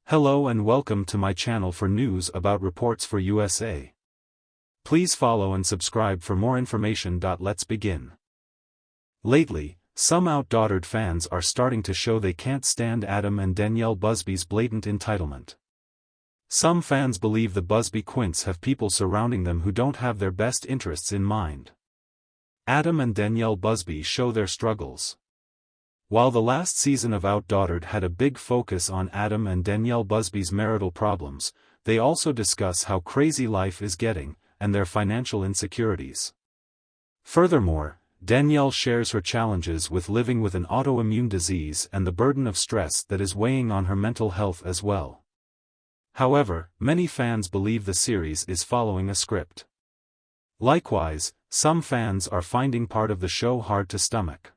Hello and welcome to my channel for news about reports for USA. Please follow and subscribe for more information. Let's begin. Lately, some OutDaughtered fans are starting to show they can't stand Adam and Danielle Busby's blatant entitlement. Some fans believe the Busby quints have people surrounding them who don't have their best interests in mind. Adam and Danielle Busby show their struggles. While the last season of OutDaughtered had a big focus on Adam and Danielle Busby's marital problems, they also discuss how crazy life is getting, and their financial insecurities. Furthermore, Danielle shares her challenges with living with an autoimmune disease and the burden of stress that is weighing on her mental health as well. However, many fans believe the series is following a script. Likewise, some fans are finding part of the show hard to stomach.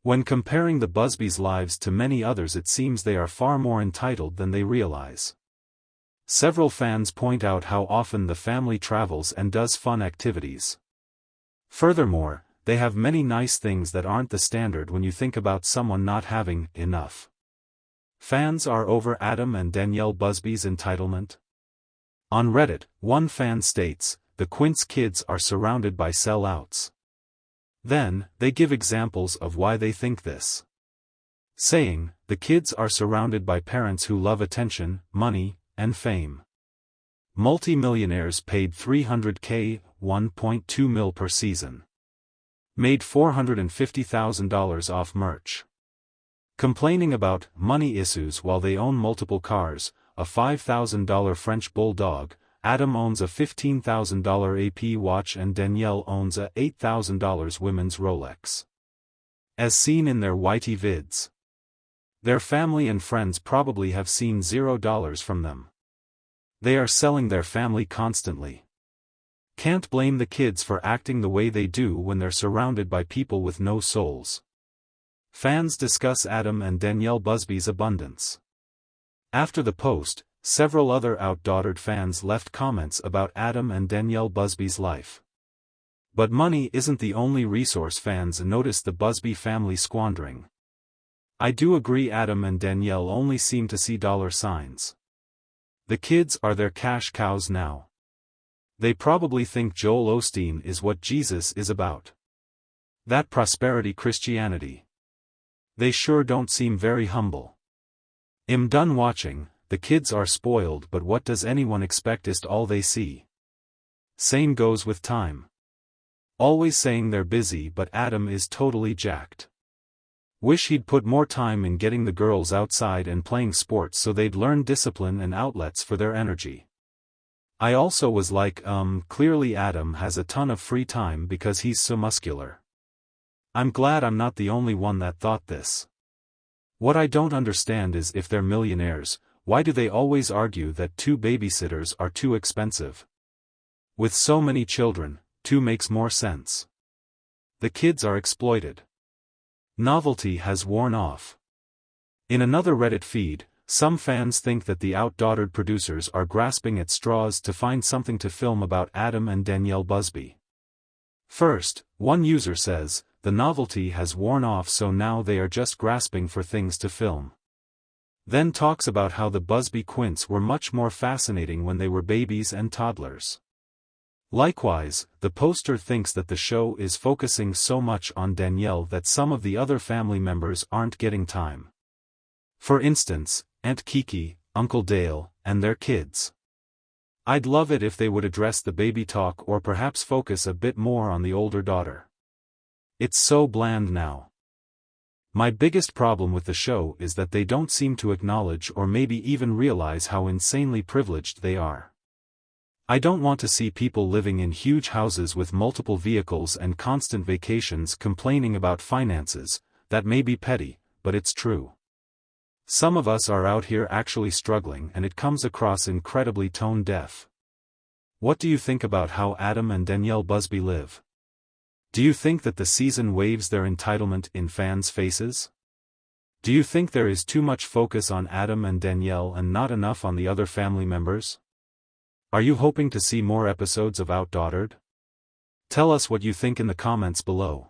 When comparing the Busbys' lives to many others, it seems they are far more entitled than they realize. Several fans point out how often the family travels and does fun activities. Furthermore, they have many nice things that aren't the standard when you think about someone not having enough. Fans are over Adam and Danielle Busby's entitlement. On Reddit, one fan states, "The Quints kids are surrounded by sellouts." Then, they give examples of why they think this. Saying, the kids are surrounded by parents who love attention, money, and fame. Multi-millionaires paid $300K, $1.2 mil per season. Made $450,000 off merch. Complaining about money issues while they own multiple cars, a $5,000 French bulldog. Adam owns a $15,000 AP watch and Danielle owns a $8,000 women's Rolex. As seen in their YT vids. Their family and friends probably have seen $0 from them. They are selling their family constantly. Can't blame the kids for acting the way they do when they're surrounded by people with no souls. Fans discuss Adam and Danielle Busby's abundance. After the post, several other OutDaughtered fans left comments about Adam and Danielle Busby's life. But money isn't the only resource fans notice the Busby family squandering. I do agree Adam and Danielle only seem to see dollar signs. The kids are their cash cows now. They probably think Joel Osteen is what Jesus is about. That prosperity Christianity. They sure don't seem very humble. I'm done watching. The kids are spoiled, but what does anyone expect is all they see. Same goes with time. Always saying they're busy, but Adam is totally jacked. Wish he'd put more time in getting the girls outside and playing sports so they'd learn discipline and outlets for their energy. I also was like, clearly Adam has a ton of free time because he's so muscular. I'm glad I'm not the only one that thought this. What I don't understand is if they're millionaires, why do they always argue that 2 babysitters are too expensive? With so many children, 2 makes more sense. The kids are exploited. Novelty has worn off. In another Reddit feed, some fans think that the OutDaughtered producers are grasping at straws to find something to film about Adam and Danielle Busby. First, one user says, the novelty has worn off, so now they are just grasping for things to film. Then talks about how the Busby quints were much more fascinating when they were babies and toddlers. Likewise, the poster thinks that the show is focusing so much on Danielle that some of the other family members aren't getting time. For instance, Aunt Kiki, Uncle Dale, and their kids. I'd love it if they would address the baby talk or perhaps focus a bit more on the older daughter. It's so bland now. My biggest problem with the show is that they don't seem to acknowledge or maybe even realize how insanely privileged they are. I don't want to see people living in huge houses with multiple vehicles and constant vacations complaining about finances. That may be petty, but it's true. Some of us are out here actually struggling and it comes across incredibly tone deaf. What do you think about how Adam and Danielle Busby live? Do you think that the season waves their entitlement in fans' faces? Do you think there is too much focus on Adam and Danielle and not enough on the other family members? Are you hoping to see more episodes of OutDaughtered? Tell us what you think in the comments below.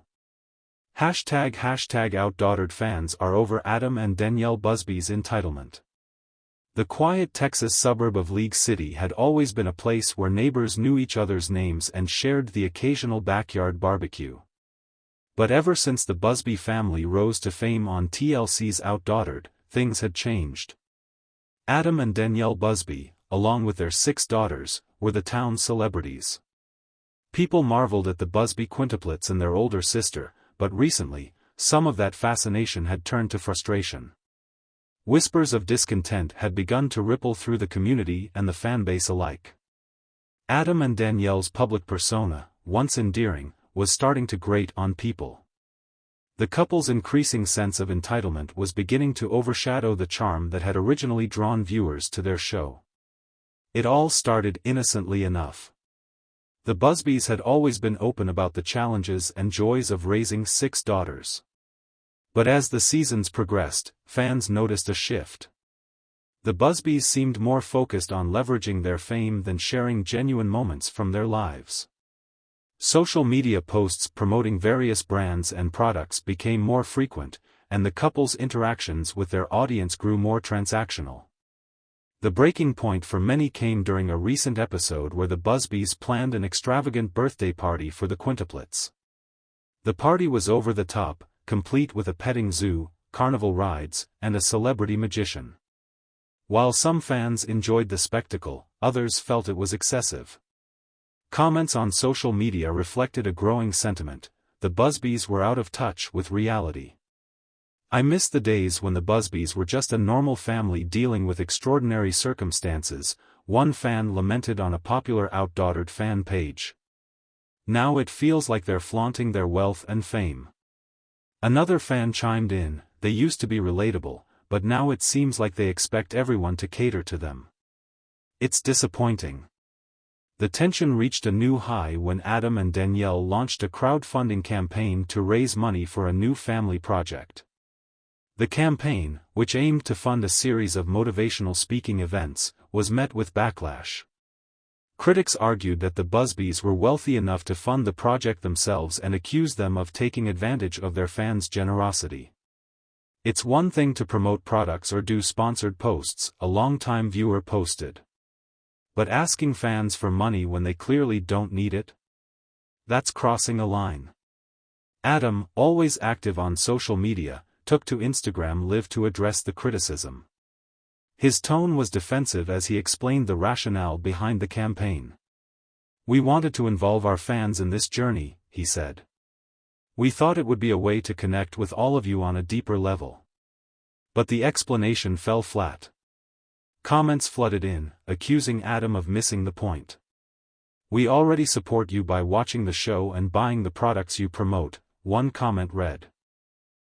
#OutDaughtered fans are over Adam and Danielle Busby's entitlement. The quiet Texas suburb of League City had always been a place where neighbors knew each other's names and shared the occasional backyard barbecue. But ever since the Busby family rose to fame on TLC's OutDaughtered, things had changed. Adam and Danielle Busby, along with their 6 daughters, were the town's celebrities. People marveled at the Busby quintuplets and their older sister, but recently, some of that fascination had turned to frustration. Whispers of discontent had begun to ripple through the community and the fanbase alike. Adam and Danielle's public persona, once endearing, was starting to grate on people. The couple's increasing sense of entitlement was beginning to overshadow the charm that had originally drawn viewers to their show. It all started innocently enough. The Busbys had always been open about the challenges and joys of raising 6 daughters. But as the seasons progressed, fans noticed a shift. The Busbys seemed more focused on leveraging their fame than sharing genuine moments from their lives. Social media posts promoting various brands and products became more frequent, and the couple's interactions with their audience grew more transactional. The breaking point for many came during a recent episode where the Busbys planned an extravagant birthday party for the quintuplets. The party was over the top, complete with a petting zoo, carnival rides, and a celebrity magician. While some fans enjoyed the spectacle, others felt it was excessive. Comments on social media reflected a growing sentiment: the Busbys were out of touch with reality. "I miss the days when the Busbys were just a normal family dealing with extraordinary circumstances," one fan lamented on a popular OutDaughtered fan page. "Now it feels like they're flaunting their wealth and fame." Another fan chimed in, "They used to be relatable, but now it seems like they expect everyone to cater to them. It's disappointing." The tension reached a new high when Adam and Danielle launched a crowdfunding campaign to raise money for a new family project. The campaign, which aimed to fund a series of motivational speaking events, was met with backlash. Critics argued that the Busbys were wealthy enough to fund the project themselves and accused them of taking advantage of their fans' generosity. "It's one thing to promote products or do sponsored posts," a longtime viewer posted. "But asking fans for money when they clearly don't need it? That's crossing a line." Adam, always active on social media, took to Instagram Live to address the criticism. His tone was defensive as he explained the rationale behind the campaign. "We wanted to involve our fans in this journey," he said. "We thought it would be a way to connect with all of you on a deeper level." But the explanation fell flat. Comments flooded in, accusing Adam of missing the point. "We already support you by watching the show and buying the products you promote," one comment read.